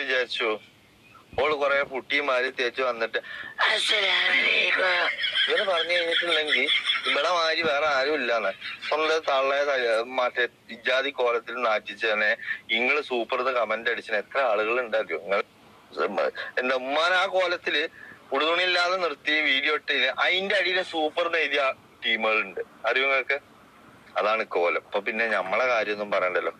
വിചാരിച്ചു ഓള് കൊറേ പുട്ടിമാരി തേച്ച് വന്നിട്ട് ഇവര് പറഞ്ഞു കഴിഞ്ഞിട്ടുണ്ടെങ്കിൽ ഇവിടെ മാതിരി വേറെ ആരും ഇല്ലാന്ന് സ്വന്തം തള്ളയെ മറ്റേ ഇജാതി കോലത്തിൽ നാറ്റിച്ചതന്നെ ഇങ്ങള് സൂപ്പർന്ന് കമന്റ് അടിച്ചിന് എത്ര ആളുകൾ ഉണ്ടാക്കിയോ നിങ്ങൾ എന്റെ ഉമ്മാൻ ആ കോലത്തില് ഉടുതുണിയില്ലാതെ നിർത്തി വീഡിയോ ഇട്ടില്ല അതിന്റെ അടിയിലെ സൂപ്പർന്ന് എഴുതിയ ടീമുകളുണ്ട് അറിയുങ്ങൾക്ക്. അതാണ് കോലം. അപ്പൊ പിന്നെ നമ്മളെ കാര്യമൊന്നും പറയണ്ടല്ലോ.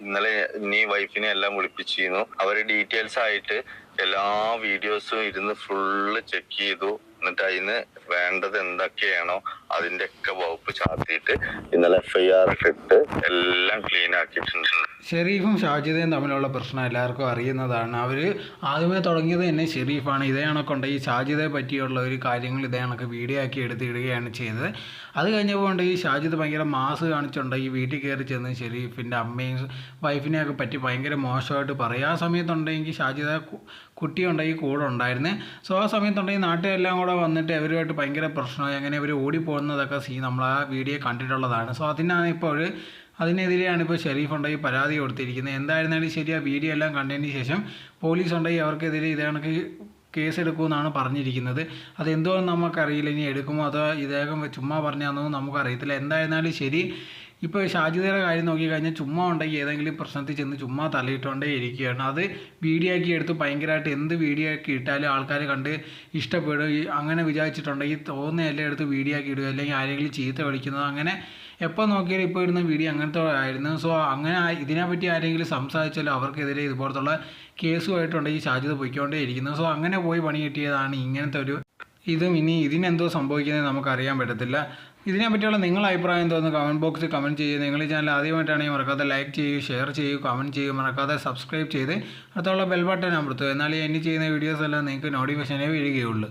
ഇന്നലെ നീ വൈഫിനെ എല്ലാം വിളിപ്പിച്ചിരുന്നു. അവര് ഡീറ്റെയിൽസ് ആയിട്ട് എല്ലാ വീഡിയോസും ഇരുന്ന് ഫുള്ള് ചെക്ക് ചെയ്തു. എന്നിട്ട് അതിന് വേണ്ടത് എന്തൊക്കെയാണോ അതിന്റെ ഒക്കെ വകുപ്പ് ചാർത്തിയിട്ട് ഇന്നലെ FIR ഇട്ട് എല്ലാം ക്ലീൻ ആക്കിയിട്ടുണ്ട്. ഷെരീഫും ഷാജിദയും തമ്മിലുള്ള പ്രശ്നം എല്ലാവർക്കും അറിയുന്നതാണ്. അവർ ആദ്യമേ തുടങ്ങിയത് തന്നെ ഷെരീഫാണ്. ഇതേ കണക്കുണ്ട് ഈ ഷാജിദയെ പറ്റിയുള്ള ഒരു കാര്യങ്ങൾ ഇതേ കണക്ക് വീഡിയോ ആക്കി എടുത്തിടുകയാണ് ചെയ്തത്. അത് കഴിഞ്ഞപ്പോൾ ഈ ഷാജിദ് ഭയങ്കര മാസ് കാണിച്ചുണ്ട് ഈ വീട്ടിൽ കയറി ചെന്ന് ഷെരീഫിൻ്റെ അമ്മയും വൈഫിനെയൊക്കെ പറ്റി ഭയങ്കര മോശമായിട്ട് പറയും. ആ സമയത്തുണ്ടെങ്കിൽ ഷാജിദ കുട്ടിയുണ്ടെങ്കിൽ കൂടെ ഉണ്ടായിരുന്നു. സോ ആ സമയത്തുണ്ടെങ്കിൽ നാട്ടുകാരെല്ലാം കൂടെ വന്നിട്ട് അവരുമായിട്ട് ഭയങ്കര പ്രശ്നമായി. അങ്ങനെ അവർ ഓടിപ്പോകുന്നതൊക്കെ നമ്മൾ ആ വീഡിയോ കണ്ടിട്ടുള്ളതാണ്. സോ അതിനെതിരെയാണ് ഇപ്പോൾ ഷെരീഫ് ഉണ്ടെങ്കിൽ പരാതി കൊടുത്തിരിക്കുന്നത്. എന്തായിരുന്നാലും ശരി, ആ വീഡിയോ എല്ലാം കണ്ടതിന് ശേഷം പോലീസ് ഉണ്ടെങ്കിൽ അവർക്കെതിരെ ഇതേ കണക്ക് കേസെടുക്കുമെന്നാണ് പറഞ്ഞിരിക്കുന്നത്. അതെന്തോന്ന് നമുക്കറിയില്ല. ഇനി എടുക്കുമോ അതോ ഇദ്ദേഹം ചുമ്മാ പറഞ്ഞാന്നൊന്നും നമുക്കറിയത്തില്ല. എന്തായിരുന്നാലും ശരി, ഇപ്പോൾ ഷാജിദയുടെ കാര്യം നോക്കിക്കഴിഞ്ഞാൽ ചുമ്മാ ഉണ്ടെങ്കിൽ ഏതെങ്കിലും പ്രശ്നത്തിൽ ചെന്ന് ചുമ്മാ തലയിട്ടുകൊണ്ടേ ഇരിക്കുകയാണ്. അത് വീഡിയോ ആക്കി എടുത്ത് ഭയങ്കരമായിട്ട് എന്ത് വീഡിയോ ആക്കി ഇട്ടാലും ആൾക്കാർ കണ്ട് ഇഷ്ടപ്പെടും. അങ്ങനെ വിചാരിച്ചിട്ടുണ്ടെങ്കിൽ തോന്നുന്നതെല്ലാം എടുത്ത് വീഡിയോ ആക്കി ഇടുക, അല്ലെങ്കിൽ ആരെങ്കിലും ചീത്ത വിളിക്കുന്നത്, അങ്ങനെ എപ്പോൾ നോക്കിയാലും ഇപ്പോൾ ഇടുന്ന വീഡിയോ അങ്ങനത്തെ ആയിരുന്നു. സോ അങ്ങനെ ഇതിനെപ്പറ്റി ആരെങ്കിലും സംസാരിച്ചാലും അവർക്കെതിരെ ഇതുപോലത്തുള്ള കേസുമായിട്ടുണ്ടെങ്കിൽ ഷാജിദ് പൊയ്ക്കൊണ്ടേ ഇരിക്കുന്നത്. സോ അങ്ങനെ പോയി പണി കിട്ടിയതാണ് ഇങ്ങനത്തെ ഒരു ഇനി ഇതിനെന്തോ സംഭവിക്കുന്നത് നമുക്കറിയാൻ പറ്റത്തില്ല. ഇതിനെപ്പറ്റിയുള്ള നിങ്ങളുടെ അഭിപ്രായം എന്തോന്ന് കമൻറ്റ് ബോക്സിൽ കമൻറ്റ് ചെയ്യുക. നിങ്ങൾ ഈ ചാനൽ ആദ്യമായിട്ടാണെങ്കിൽ മറക്കാതെ ലൈക്ക് ചെയ്യൂ, ഷെയർ ചെയ്യൂ, കമൻറ്റ് ചെയ്യൂ, മറക്കാതെ സബ്സ്ക്രൈബ് ചെയ്ത് അടുത്തുള്ള ബെൽ ബട്ടൺ അമർത്തുക. എന്നാലേ ഇനി ചെയ്യുന്ന വീഡിയോസ് എല്ലാം നിങ്ങൾക്ക് നോട്ടിഫിക്കേഷനേ വീഴുകയുള്ളൂ.